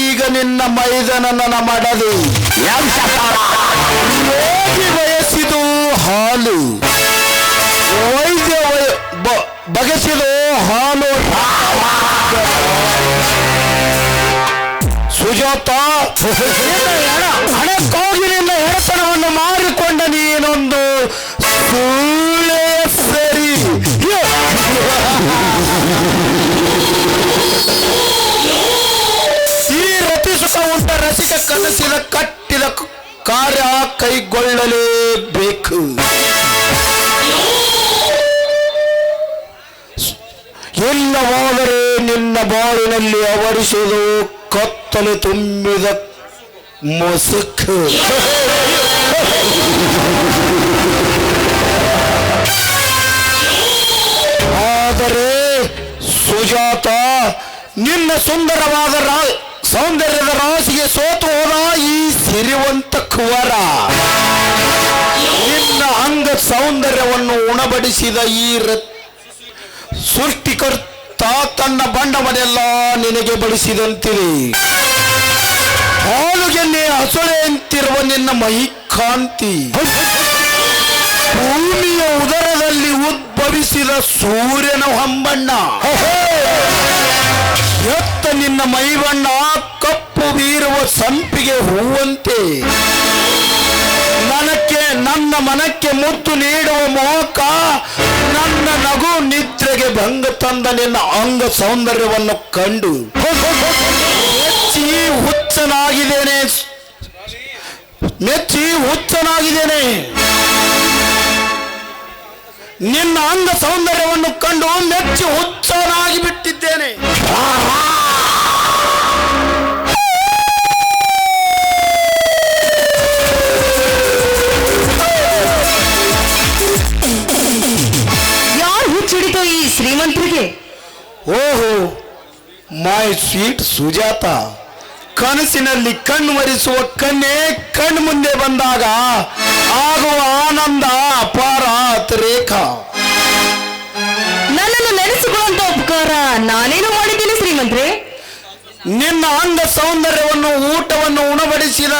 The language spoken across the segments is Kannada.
ಈಗ ನಿನ್ನ ಮೈದನನ ಮಡದಿ ಹೋಗಿ ಬಯಸಿದು ಹಾಲು ವೈದ್ಯ ಬಗೆಸಿದು ಹಾಲು ಸುಜಾತ ಹಣಕ್ಕಾಗಿ ನಿನ್ನ ಹೆಸರನ್ನು ಮಾರಿಕೊಂಡ ನೀನೊಂದು ಸುಳ್ಳೆ ಸರಿ ಈ ರತಿಸುತ ಉಂಟ ರಸಿಕ ಕನಸಿನ ಕಟ್ಟಿದ ಕಾರ್ಯ ಕೈಗೊಳ್ಳಲೇಬೇಕು. ಇಲ್ಲವಾದರೆ ನಿನ್ನ ಬಾಳಿನಲ್ಲಿ ಅವರಿಸುವುದು ಕತ್ತಲು ತುಂಬಿದ ಮೊಸಕು. ಆದರೆ ಸುಜಾತ, ನಿನ್ನ ಸುಂದರವಾದ ಸೌಂದರ್ಯದ ರಾಶಿಗೆ ಸೋತು ಹೋದ ಈ ಸಿರಿವಂತ ಕುವರ ನಿನ್ನ ಅಂಗ ಸೌಂದರ್ಯವನ್ನು ಉಣಬಡಿಸಿದ ಈ ಸೃಷ್ಟಿಕರ್ತ ತನ್ನ ಬಣ್ಣವನ್ನೆಲ್ಲ ನಿನಗೆ ಬಡಿಸಿದಂತಿದೆ. ಹಾಲುಗೆನ್ನೆ ಹಸುಳೆಯಂತಿರುವ ನಿನ್ನ ಮಹಿಕಾಂತಿ ಭೂಮಿಯ ಉದರದಲ್ಲಿ ಉದ್ಭವಿಸಿದ ಸೂರ್ಯನ ಹೊಂಬಣ್ಣ. ಎತ್ತ ನಿನ್ನ ಮೈಬಣ್ಣ ಕಪ್ಪು ಬೀರುವ ಸಂಪಿಗೆ ಹೂವಂತೆ ನನ್ನ ಮನಕ್ಕೆ ಮುತ್ತು ನೀಡುವ ಮೋಕ ನನ್ನ ನಗು ನಿದ್ರೆಗೆ ಭಂಗ ತಂದ ನಿನ್ನ ಅಂಗ ಸೌಂದರ್ಯವನ್ನು ಕಂಡು ಮೆಚ್ಚಿ ಹುಚ್ಚನಾಗಿದ್ದೇನೆ. ನಿನ್ನ ಅಂಗ ಸೌಂದರ್ಯವನ್ನು ಕಂಡು ಮೆಚ್ಚಿ ಹುಚ್ಚನಾಗಿ ಬಿಟ್ಟಿದ್ದೇನೆ. ಯಾರು ಹುಚ್ಚಿಡಿತೋ ಈ ಶ್ರೀಮಂತರಿಗೆ? ಓಹೋ ಮೈ ಸ್ವೀಟ್ ಸುಜಾತ, ಕನಸಿನಲ್ಲಿ ಕಣ್ಣು ಮರಿಸುವ ಕಣ್ಣೇ ಕಣ್ಣು ಮುಂದೆ ಬಂದಾಗ ಆಗುವ ಆನಂದ ಅಪಾರ ಅತಿರೇಕ. ನನ್ನನ್ನು ನೆನೆಸಿಕೊಳ್ಳುವಂತ ಉಪಕಾರ ನಾನೇನು ಮಾಡಿದ್ದೀನಿ ಶ್ರೀಮಂತ್ರೆ? ನಿನ್ನ ಅಂಗ ಸೌಂದರ್ಯವನ್ನು ಊಟವನ್ನು ಉಣಬಡಿಸಿದ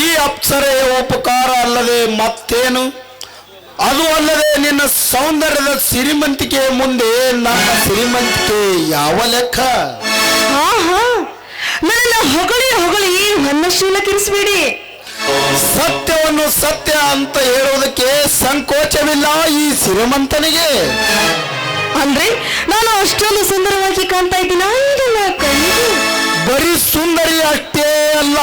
ಈ ಅಪ್ಸರೆಯ ಉಪಕಾರ ಅಲ್ಲದೆ ಮತ್ತೇನು? ಅದು ಅಲ್ಲದೆ ನಿನ್ನ ಸೌಂದರ್ಯದ ಸಿರಿಮಂತಿಕೆ ಮುಂದೆ ನನ್ನ ಸಿರಿಮಂತಿಕೆ ಯಾವ ಲೆಕ್ಕ? ನನ್ನ ಹೊಗಳಿ ನನ್ನ ಶೀಲಕ್ಕಿರಿಸಬೇಡಿ. ಸತ್ಯವನ್ನು ಸತ್ಯ ಅಂತ ಹೇಳುವುದಕ್ಕೆ ಸಂಕೋಚವಿಲ್ಲ ಈ ಸಿರಿಮಂತನಿಗೆ. ಅಂದ್ರೆ ನಾನು ಅಷ್ಟೊಂದು ಸುಂದರವಾಗಿ ಕಾಣ್ತಾ ಇದ್ದೀನ? ಬರೀ ಸುಂದರಿ ಅಷ್ಟೇ ಅಲ್ಲ,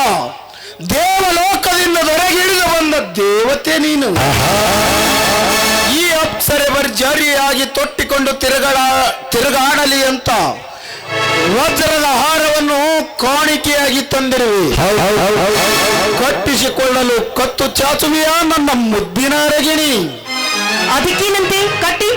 ದೇವಲೋಕದಿಂದ ಹೊರಗಿಳಿದು ಬಂದ ದೇವತೆ ನೀನು. ಈ ಅಪ್ಸರೆ ಭರ್ಜರಿಯಾಗಿ ತೊಟ್ಟಿಕೊಂಡು ತಿರುಗಾಡಲಿ ಅಂತ ವಜ್ರದ ಹಾರವನ್ನು ಕಾಣಿಕೆಯಾಗಿ ತಂದಿರುವೆ. ಕಟ್ಟಿಸಿಕೊಳ್ಳಲು ಕತ್ತು ಚಾಚುವಿಯಾ ನನ್ನ ಮುದ್ದಿನ ರಗಿಣಿ? ಅದಕ್ಕೇನಂತೆ, ಕಟ್ಟಿ.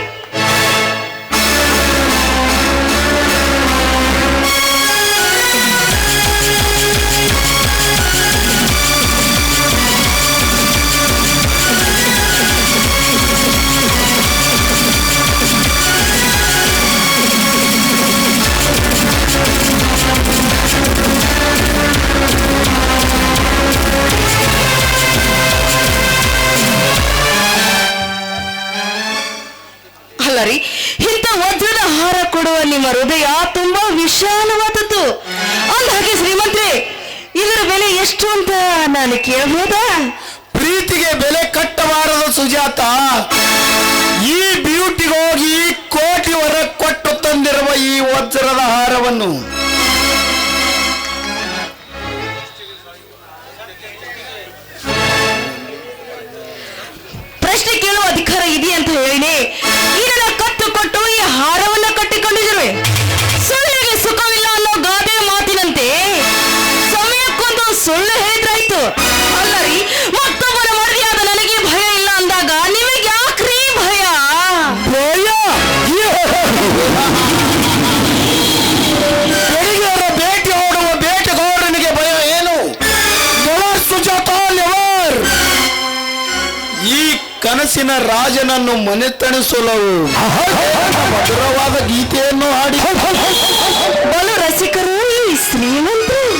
ಅಲ್ಲರಿ, ಇಂಥ ವಜ್ರದ ಹಾರ ಕೊಡುವ ನಿಮ್ಮ ಹೃದಯ ತುಂಬಾ ವಿಶಾಲವಾದದ್ದು. ಅಂದಹಾಗೆ ಶ್ರೀಮಂತ್ರೆ, ಇದರ ಬೆಲೆ ಎಷ್ಟು ಅಂತ ನಾನು ಕೇಳಬಹುದಾ? ಪ್ರೀತಿಗೆ ಬೆಲೆ ಕಟ್ಟಬಾರದು ಸುಜಾತ. ಈ ಬ್ಯೂಟಿಗೋಗಿ ಕೋಟಿ ವರ ಕೊಟ್ಟು ತಂದಿರುವ ಈ ವಜ್ರದ ಹಾರವನ್ನು ಪ್ರಶ್ನೆ ಕೇಳುವ ಅಧಿಕಾರ ಇದೆಯಾ ಅಂತ ಹೇಳಿ ಇದನ್ನ ಕತ್ತು ಕೊಟ್ಟು ಈ ಹಾರವನ್ನ ಕಟ್ಟಿಕೊಂಡಿರುವೆ. ಸುಳ್ಳಿಗೆ ಸುಖವಿಲ್ಲ ಅನ್ನೋ ಗಾದೆ ಮಾತಿನಂತೆ ಸಮಯಕ್ಕೊಂದು ಸುಳ್ಳು ಹೇಳಿದ್ರಾಯ್ತು. ಅಲ್ಲರಿ, ಮತ್ತೊಬ್ಬರ ಮರದಿಯಾದ ನನಗೆ ಭಯ ಇಲ್ಲ ಅಂದಾಗ ನಿಮಗೆ ಯಾಕ್ರಿ ಭಯ? ಭೇಟಿ ಓಡುವ ಬೇಟೆಗಾರನಿಗೆ ಭಯ ಏನು? ಸುಜಾತ, ಈ ಕನಸಿನ ರಾಜನನ್ನು ಮನೆತಣಿಸಲು ಮಧುರವಾದ ಗೀತೆಯನ್ನು ಹಾಡಿ ಬಲು ರಸಿಕರು ಈ ಶ್ರೀಮಂತರು.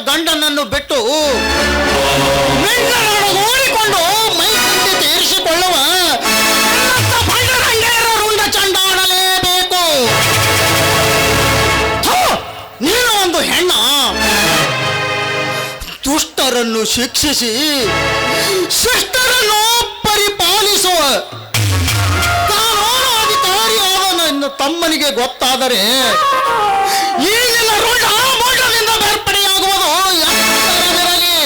ಗಂಡನನ್ನು ಬಿಟ್ಟು ಓಡಿಕೊಂಡು ಮೈಕಂಡಿ ತೀರಿಸಿಕೊಳ್ಳುವ ರುಂಡ ಚಂಡಾಡಲೇಬೇಕು. ನೀನು ಒಂದು ಹೆಣ್ಣ, ದುಷ್ಟರನ್ನು ಶಿಕ್ಷಿಸಿ ಶಿಷ್ಟರನ್ನು ಪರಿಪಾಲಿಸುವ ಕಾನೂನು ಅಧಿಕಾರಿಯಾದ ನನ್ನ ತಮ್ಮನಿಗೆ ಗೊತ್ತಾದರೆ ಈ ನಿನ್ನ ರುಂಡ ಮೋಟದಿಂದ ಬೇರ್ಪಡೆಯಾಗುವುದು ಎತ್ತರವಿರಲಿ.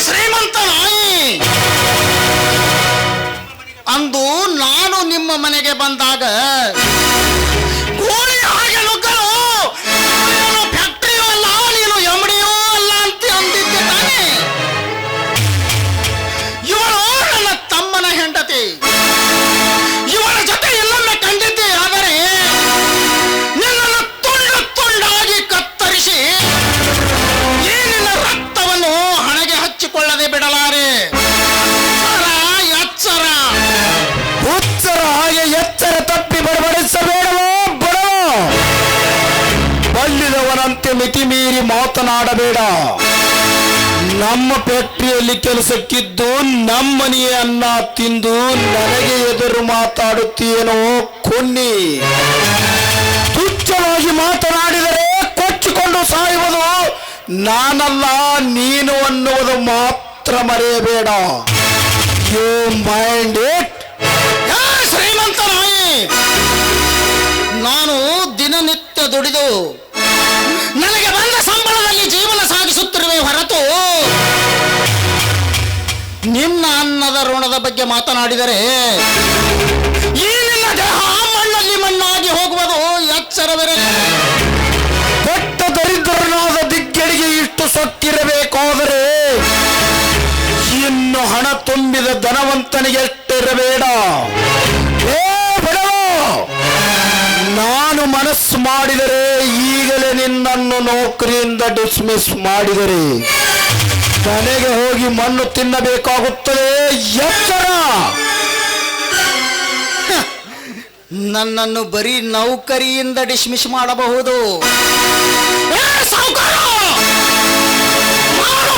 ಶ್ರೀಮಂತ ಬಗ್ಗೆ ಮಿತಿ ಮೀರಿ ಮಾತನಾಡಬೇಡ. ನಮ್ಮ ಫ್ಯಾಕ್ಟರಿಯಲ್ಲಿ ಕೆಲಸಕ್ಕಿದ್ದು ನಮ್ಮನೆಯ ಅನ್ನ ತಿಂದು ನನಗೆ ಎದುರು ಮಾತಾಡುತ್ತೀನೋ ಕೊನ್ನಿ. ತುಚ್ಛವಾಗಿ ಮಾತನಾಡಿದರೆ ಕೊಚ್ಚಿಕೊಂಡು ಸಾಯುವುದು ನಾನಲ್ಲ, ನೀನು ಅನ್ನುವುದು ಮಾತ್ರ ಮರೆಯಬೇಡ. You mind it. ಶ್ರೀಮಂತ ನಾಯಿ, ನಾನು ದಿನನಿತ್ಯ ದುಡಿದು ನನಗೆ ಬಂದ ಸಂಬಳದಲ್ಲಿ ಜೀವನ ಸಾಗಿಸುತ್ತಿರುವೆ ಹೊರತು ನಿನ್ನ ಅನ್ನದ ಋಣದ ಬಗ್ಗೆ ಮಾತನಾಡಿದರೆ ಈ ನಿನ್ನ ದೇಹ ಮಣ್ಣಲ್ಲಿ ಮಣ್ಣಾಗಿ ಹೋಗುವುದು ಎಚ್ಚರವಿರಲಿ. ಕೆಟ್ಟ ದರಿದ್ರನಾದ ದಿಗ್ಗಡಿಗೆ ಇಷ್ಟು ಸೊಕ್ಕಿರಬೇಕಾದರೆ ಇನ್ನು ಹಣ ತುಂಬಿದ ಧನವಂತನಿಗೆ ಎಷ್ಟಿರಬೇಡ. ನಾನು ಮನಸ್ಸು ಮಾಡಿದರೆ ಈಗಲೇ ನಿನ್ನನ್ನು ನೌಕರಿಯಿಂದ ಡಿಸ್ಮಿಸ್ ಮಾಡಿದರೆ ನನಗೆ ಹೋಗಿ ಮಣ್ಣು ತಿನ್ನಬೇಕಾಗುತ್ತದೆ. ಎಚ್ಚರ. ನನ್ನನ್ನು ಬರೀ ನೌಕರಿಯಿಂದ ಡಿಸ್ಮಿಸ್ ಮಾಡಬಹುದು.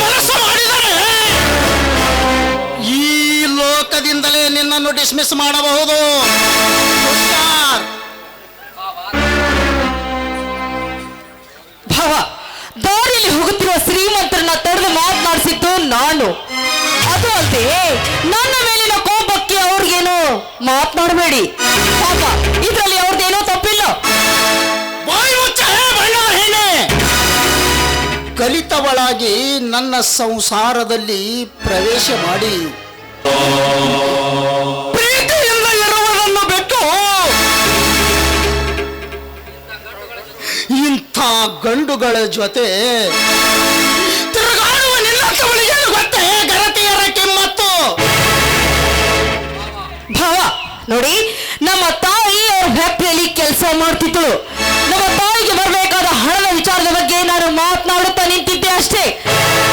ಮನಸ್ಸು ಮಾಡಿದರೆ ಈ ಲೋಕದಿಂದಲೇ ನಿನ್ನನ್ನು ಡಿಸ್ಮಿಸ್ ಮಾಡಬಹುದು. ಭಾವ, ದಾರಿಯಲ್ಲಿ ಹೋಗುತ್ತಿರುವ ಶ್ರೀಮಂತರನ್ನ ತಡೆದು ಮಾತನಾಡಿಸಿದ್ದು ನಾನು. ಅದು ಅಲ್ಲದೆ ನನ್ನ ಮೇಲಿನ ಕೋಪಕ್ಕೆ ಅವ್ರಿಗೇನು ಮಾತನಾಡಬೇಡಿ. ಪಾಪ, ಇದರಲ್ಲಿ ಅವ್ರದ್ದೇನೋ ತಪ್ಪಿಲ್ಲ. ಕಲಿತವಳಾಗಿ ನನ್ನ ಸಂಸಾರದಲ್ಲಿ ಪ್ರವೇಶ ಮಾಡಿ ಪ್ರೀತಿಯಿಂದ ಇರುವುದನ್ನು ಬಿಟ್ಟು ಇಂಥ ಗಂಡುಗಳ ಜೊತೆ ತಿರುಗಾಡುವ ನಿನ್ನಂತವಳಿಗೆ ಗೊತ್ತೇ ಗರತಿಯರ ಕಿಮ್ಮತ್ತು. ಭಾವ ನೋಡಿ, ನಮ್ಮ ತಾಯಿ ಅವ್ರ ಫ್ಯಾಕ್ಟರಿಯಲ್ಲಿ ಕೆಲಸ ಮಾಡ್ತಿದ್ದಳು. ನಮ್ಮ ತಾಯಿಗೆ ಬರಬೇಕಾದ ಹಣದ ವಿಚಾರದ ಬಗ್ಗೆ ನಾನು ಮಾತನಾಡುತ್ತಾ ನಿಂತಿದ್ದೆ ಅಷ್ಟೇ.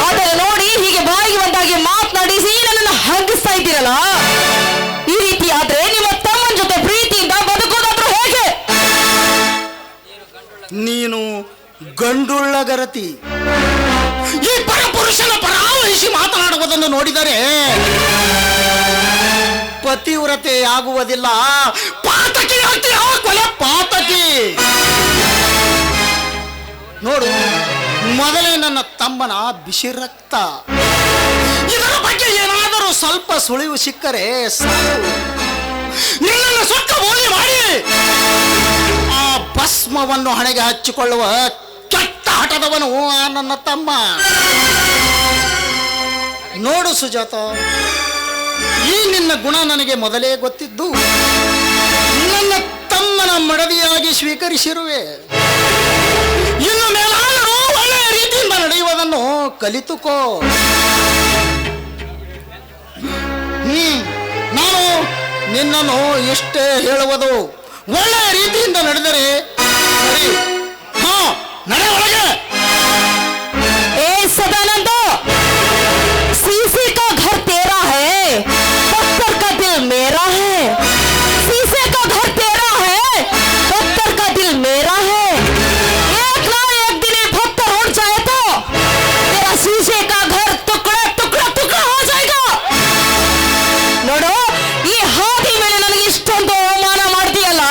ಆದರೆ ನೋಡಿ, ಹೀಗೆ ಬಾಯಿಗೆ ಬಂದಾಗೆ ಮಾತನಾಡಿಸಿ ನನ್ನನ್ನು ಹಂಗಿಸ್ತಾ ಇದ್ದೀರಲ್ಲ. ಈ ರೀತಿ ಆದ್ರೆ ನಿಮ್ಮ ತಮ್ಮನ ಜೊತೆ ಪ್ರೀತಿಯಿಂದ ಬದುಕೋದಾದ್ರೂ ಹೇಗೆ? ನೀನು ಗಂಡುಳ್ಳ ಗರತಿ. ಈ ಪರಪುರುಷನ ಪರಾವಹಿಸಿ ಮಾತನಾಡುವುದನ್ನು ನೋಡಿದರೆ ಪತಿವ್ರತೆ ಆಗುವುದಿಲ್ಲ, ಪಾತಕಿ ಆಗ್ತೀಯ. ಕೊಲೆ ಪಾತಕಿ. ನೋಡು, ಮೊದಲೇ ನನ್ನ ತಮ್ಮನ ಬಿಸಿ ರಕ್ತ. ಇದರ ಬಗ್ಗೆ ಏನಾದರೂ ಸ್ವಲ್ಪ ಸುಳಿವು ಸಿಕ್ಕರೆ ಸಾಕು, ನಿನ್ನನ್ನು ಸುತ್ತ ಬೋಲಿ ಮಾಡಿ ಆ ಭಸ್ಮವನ್ನು ಹಣೆಗೆ ಹಚ್ಚಿಕೊಳ್ಳುವ ಕೆಟ್ಟ ಹಠದವನು ಆ ನನ್ನ ತಮ್ಮ. ನೋಡು ಸುಜಾತ, ಈ ನಿನ್ನ ಗುಣ ನನಗೆ ಮೊದಲೇ ಗೊತ್ತಿದ್ದು ನನ್ನ ತಮ್ಮನ ಮಡದಿಯಾಗಿ ಸ್ವೀಕರಿಸಿರುವೆ. ಇನ್ನು ಮೇಲಾದರೂ ಒಳ್ಳೆಯ ರೀತಿಯಿಂದ ನಡೆಯುವುದನ್ನು ಕಲಿತುಕೋ. ನಾನು ನಿನ್ನನ್ನು ಇಷ್ಟೇ ಹೇಳುವುದು, ಒಳ್ಳೆಯ ರೀತಿಯಿಂದ ನಡೆದರೆ ಸರಿ. ಹಾ, ನಡೆ ಒಳಗೆ. ए सदानंद, शीशे का घर तेरा है, पत्थर का दिल मेरा है. शीशे का घर तेरा है, पत्थर का दिल मेरा है. एक ना एक दिन ये पत्थर उड़ जाए तो तेरा शीशे का घर टुकड़ा टुकड़ा टुकड़ा हो जाएगा. ನೋಡು, ಈ ಹಾದಿ ಮೇಲೆ ನನಗೆ ಇಷ್ಟೊಂದು ಅವಮಾನ ಮಾಡ್ತೀಯಲ್ಲ,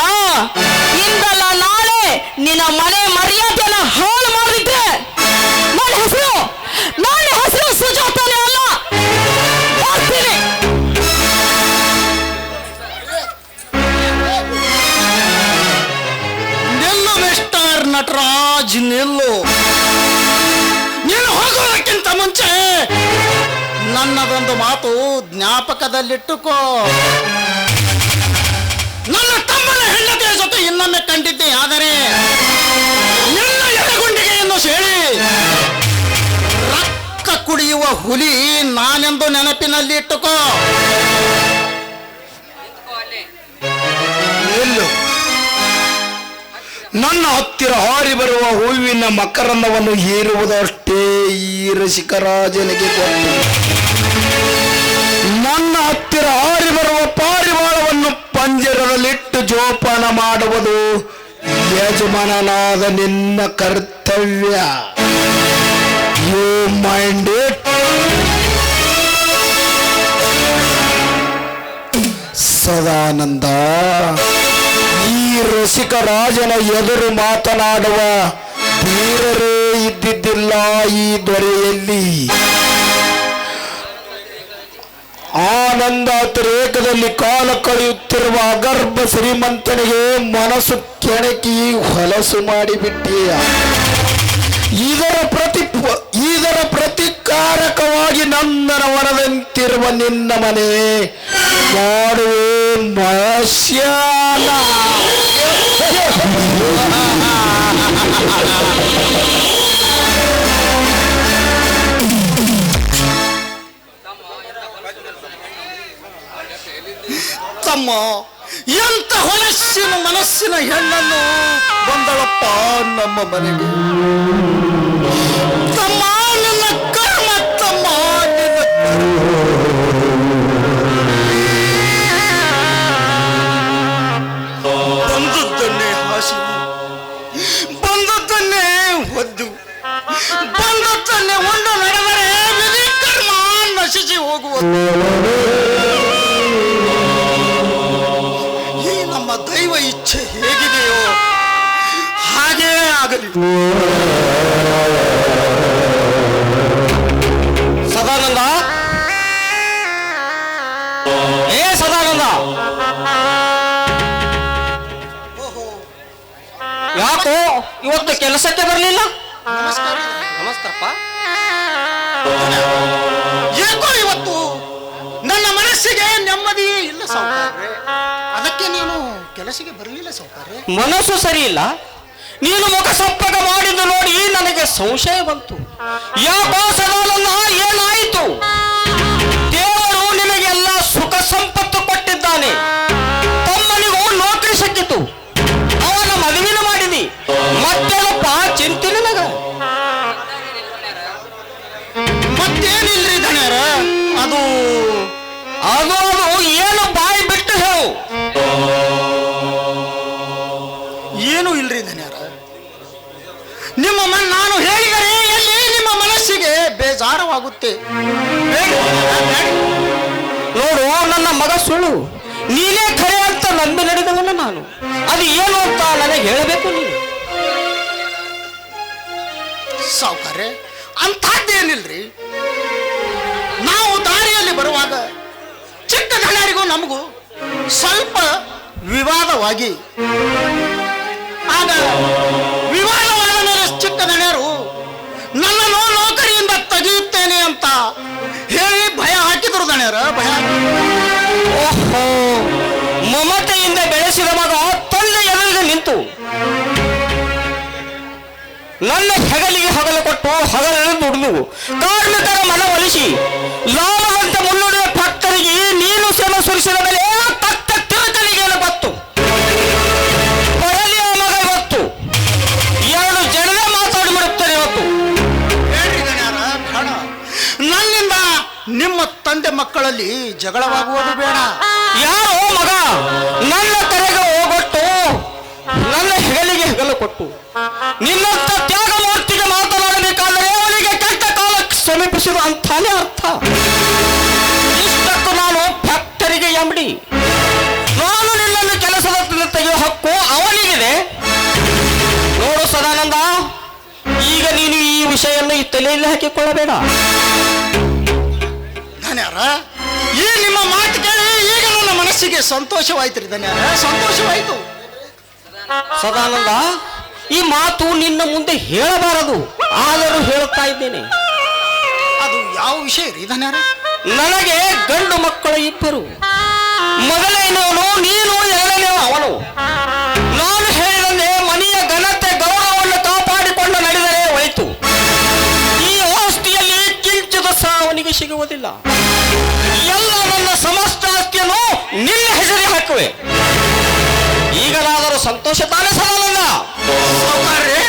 ಇಂದಲ್ಲ ನಾಳೆ ನಿನ್ನ ಮನೆ ಮರ್ಯಾದೆನ ಹಾಳು ಮಾಡಿದ್ರೆ ನನ್ನ ಹೆಸರು ಸುಜಾತನೇ ಅಲ್ಲ. ಹೋಗ್ತೀನಿ. ನಿಲ್ಲು ಮಿಸ್ಟರ್ ನಟರಾಜ್, ನಿಲ್ಲು. ನೀನು ಹೋಗುವುದಕ್ಕಿಂತ ಮುಂಚೆ ನನ್ನದೊಂದು ಮಾತು ಜ್ಞಾಪಕದಲ್ಲಿಟ್ಟುಕೋ. ನನ್ನ ತಮ್ಮನ ಹೆಂಡತಿಯ ಜೊತೆ ಇನ್ನೊಮ್ಮೆ ಕಂಡಿದ್ದೆ ಆದರೆ ನಿನ್ನ ಎಡಗುಂಡಿಗೆಯನ್ನು ಸೇರಿ ರಕ್ತ ಕುಡಿಯುವ ಹುಲಿ ನಾನೆಂದು ನೆನಪಿನಲ್ಲಿ ಇಟ್ಟುಕೋ. ನಿಲ್ಲು. ನನ್ನ ಹತ್ತಿರ ಹಾರಿ ಬರುವ ಹೂವಿನ ಮಕರಂದವನ್ನು ಹೀರುವುದಷ್ಟೇ ಈ ರಸಿಕರಾಜನಿಗೆ ಗೊತ್ತು. ನನ್ನ ಹತ್ತಿರ ಹಾರಿ ಬರುವ ಪಾರಿವಾಳವನ್ನು ಪಂಜರದಲ್ಲಿಟ್ಟು ಜೋಪಾನ ಮಾಡುವುದು ಯಜಮಾನನಾದ ನಿನ್ನ ಕರ್ತವ್ಯ. ಕರ್ತವ್ಯ. You mind it. ಸದಾನಂದ, ಈ ರಸಿಕ ರಾಜನ ಎದುರು ಮಾತನಾಡುವ ಧೀರರೇ ಇದ್ದಿದ್ದಿಲ್ಲ ಈ ದೊರೆಯಲ್ಲಿ. ಆನಂದಾತಿರೇಕದಲ್ಲಿ ಕಾಲ ಕಳೆಯುತ್ತಿರುವ ಅಗರ್ಭ ಶ್ರೀಮಂತನಿಗೆ ಮನಸ್ಸು ಕೆಣಕಿ ಹೊಲಸು ಮಾಡಿಬಿಟ್ಟೀಯ. ಇದರ ಪ್ರತಿಕಾರಕವಾಗಿ ನಂದನವನದಂತಿರುವ ನಿನ್ನ ಮನೆ ಮಾಡುವೆ ಮಶ್ಯಾನ. ತಮ್ಮ, ಎಂತ ಹೊಲಸ್ಸಿನ ಮನಸ್ಸಿನ ಹೆಣ್ಣನ್ನು ಬಂದಳಪ್ಪ ನಮ್ಮ ಮನೆಗೆ. ತಮ್ಮ, ನಿನ್ನ ಕರ್ಮ ತಮ್ಮ, ನಿನ್ನ ಬಂದದ್ದನ್ನೇ ಹಾಸಿ, ಬಂದದ್ದನ್ನೇ ಒದ್ದು, ಬಂದದ್ದನ್ನೇ ಒಂದು ನಡೆದರೆ ವಿಧಿ ಕರ್ಮ ನಶಿಸಿ ಹೋಗುವುದು. ಈ ನಮ್ಮ ದೈವ ಇಚ್ಛೆ ಹೇಗಿದೆಯೋ ಹಾಗೇ ಆಗಲಿ. ಸದಾನಂದ, ಏ ಸದಾನಂದ, ಯಾಕೋ ಇವತ್ತು ಕೆಲಸಕ್ಕೆ ಬರಲಿಲ್ಲ? ನಮಸ್ಕಾರಪ್ಪ. ಯಾಕೋ ಇವತ್ತು ನನ್ನ ಮನಸ್ಸಿಗೆ ನೆಮ್ಮದಿಯೇ ಇಲ್ಲ ಸಾವುಕಾರ್ರೆ. ಅದಕ್ಕೆ ನೀನು ಕೆಲಸಕ್ಕೆ ಬರಲಿಲ್ಲ ಸಾವುಕಾರ್ರೆ. ಮನಸ್ಸು ಸರಿ ಇಲ್ಲ. ನೀನು ಮುಖ ಸಂಪರ್ಕ ಮಾಡಿದ್ದು ನೋಡಿ ನನಗೆ ಸಂಶಯ ಬಂತು. ಯಾಕೋ ಸದಾನಂದ, ಏನಾಯಿತು? ದೇವರು ನಿನಗೆಲ್ಲ ಸುಖ ಸಂಪತ್ತು ಕೊಟ್ಟಿದ್ದಾನೆ. ತಮ್ಮನಿಗೂ ನೌಕರಿ ಸಿಕ್ಕಿತು, ಅವನ ಮದುವೆನ ಮಾಡಿದಿ. ಮತ್ತೇನಪ್ಪ ಚಿಂತೆ ನಿನಗ? ಮತ್ತೇನಿಲ್ರಿ ಧನ್ಯರ, ಅದು ಅದು ಏನು ಬಾಯಿ ಬಿಟ್ಟು ಹೇಳು. ಏನು ಇಲ್ರಿ ಧನ್ಯರ. ನಾನು ಹೇಳಿದರೆ ಎಲ್ಲಿ ನಿಮ್ಮ ಮನಸ್ಸಿಗೆ ಬೇಜಾರವಾಗುತ್ತೆ. ನೋಡು, ನನ್ನ ಮಗ ಸುಳ್ಳು, ನೀನೇ ಖರೆ ಅಂತ ನಂಬಿ ನಡೆದವಲ್ಲ ನಾನು. ಅದು ಏನು ಅಂತ ನನಗೆ ಹೇಳಬೇಕು ನೀನು. ಸಾವುಕಾರ್ರೆ, ಅಂಥದ್ದೇನಿಲ್ರಿ. ನಾವು ದಾರಿಯಲ್ಲಿ ಬರುವಾಗ ಚಿಕ್ಕ ಧನ್ಯರಿಗೂ ನಮಗೂ ಸ್ವಲ್ಪ ವಿವಾದವಾಗಿ, ಆಗ ವಿವಾದವಾದ ಮೇಲೆ ಚಿಕ್ಕ ಧನ್ಯರು ನನ್ನನ್ನು ನೌಕರಿಯಿಂದ ತೆಗೆಯುತ್ತೇನೆ ಅಂತ ಹೇಳಿ ಭಯ ಹಾಕಿದ್ರು ಧನ್ಯರ. ಭಯ ಓಹೋ, ಮಮತೆಯಿಂದ ಬೆಳೆಸಿದ ಮಗ ತಂದೆ ಎದುರಿಗೆ ನಿಂತು ನನ್ನ ಹೆಗಲಿಗೆ ಹಗಲು ಕೊಟ್ಟು ಹಗಲನ್ನು ದುಡಿದು ಕಾರ್ಮಿಕರ ಮನವೊಲಿಸಿ ಲಾಭವಂತ ಮುನ್ನುಡಿಯ ಭಕ್ತರಿಗೆ ನೀನು ಶ್ರಮ ಸುರಿಸಿದ ಮೇಲೆ ತಕ್ಕ ತಿರುಕಲಿಗೆ ಬತ್ತು. ಬರಲಿಯ ಮಗ ಇವತ್ತು ಎರಡು ಜನರೇ ಮಾತಾಡಿಬಿಡುತ್ತಾರೆ. ಇವತ್ತು ಹೇಳ್ರಿ ಧನ್ಯರ, ಬೇಡ. ನನ್ನಿಂದ ನಿಮ್ಮ ತಂದೆ ಮಕ್ಕಳಲ್ಲಿ ಜಗಳವಾಗುವುದು ಬೇಡ. ಯಾರೋ ಮಗ ನನ್ನ ಕರೆಗೆ ಹೋಗೊಟ್ಟು ನನ್ನ ಹೆಗಲಿಗೆ ಹೆಗಲು ಕೊಟ್ಟು ನಿನ್ನಂತ ತ್ಯಾಗಮೂರ್ತಿಗೆ ಮಾತನಾಡಬೇಕಾದರೆ ಅವನಿಗೆ ಕೆಟ್ಟ ಕಾಲ ಸಮೀಪಿಸಿದ ಅಂತಾನೆ ಅರ್ಥ. ಇಷ್ಟಕ್ಕೂ ನಾನು ಫ್ಯಾಕ್ಟರಿಗೆ ಎಂಬಡಿ. ನಾನು ನಿನ್ನನ್ನು ಕೆಲಸದ ತೆಗೆಯುವ ಹಕ್ಕು ಅವನಿಗಿದೆ. ನೋಡು ಸದಾನಂದ, ಈಗ ನೀನು ಈ ವಿಷಯವನ್ನು ಈ ತಲೆಯಲ್ಲಿ ಹಾಕಿಕೊಳ್ಳಬೇಡ. ಧನ್ಯರ, ಈ ನಿಮ್ಮ ಮಾತು ಕೇಳಿ ಈಗ ನನ್ನ ಮನಸ್ಸಿಗೆ ಸಂತೋಷವಾಯ್ತು ರೀ ಧನ್ಯರ, ಸಂತೋಷವಾಯ್ತು. ಸದಾನಂದ, ಈ ಮಾತು ನಿನ್ನ ಮುಂದೆ ಹೇಳಬಾರದು, ಆದರೂ ಹೇಳುತ್ತಾ ಇದ್ದೇನೆ. ಅದು ಯಾವ ವಿಷಯ ರೀ ಧನ್ಯರ? ನನಗೆ ಗಂಡು ಮಕ್ಕಳು ಇಬ್ಬರು. ಮೊದಲನೇವನು ನೀನು, ಎರಡನೇವ ಅವನು. ನಾನು ಹೇಳಿದಂತೆ ಮನೆಯ ಘನತೆ ಗೌರವವನ್ನು ಕಾಪಾಡಿಕೊಂಡು ನಡೆದರೆ ಹೋಯಿತು. ಈ ಆಸ್ತಿಯಲ್ಲಿ ಕಿಂಚಿತ ಸಹ ಅವನಿಗೆ ಸಿಗುವುದಿಲ್ಲ. ಎಲ್ಲ ನನ್ನ ಸಮಸ್ತ ಆಸ್ತಿಯನ್ನು ನಿನ್ನ ಹೆಸರಿಗೆ ಹಾಕುವೆ. ಈಗಲಾದರೂ ಸಂತೋಷ ತಾನೇ ಸದಾನಂದ? ಸಾವುಕಾರ್ರೆ,